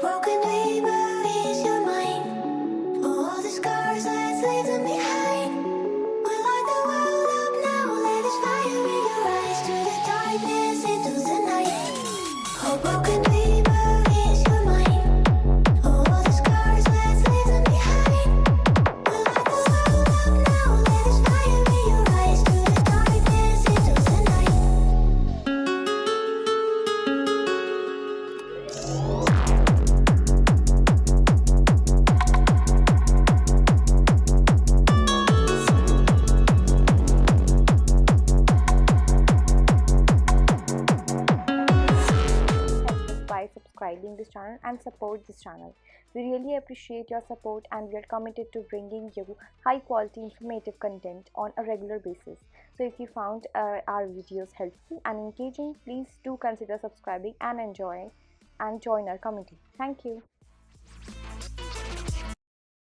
broken dreamer is your mind. All the scars, let's leave them behind. We light the world up now, let us fire in your eyes. To the darkness, into the night. Oh, broken dreamer is your mind. All the scars, let's leave them behind. We light the world up now, let us fire in your eyes. To the darkness, into the night. By subscribing this channel and support this channel. We really appreciate your support and we are committed to bringing you high quality informative content on a regular basis. So if you found our videos helpful and engaging, please do consider subscribing and join our community. Thank you.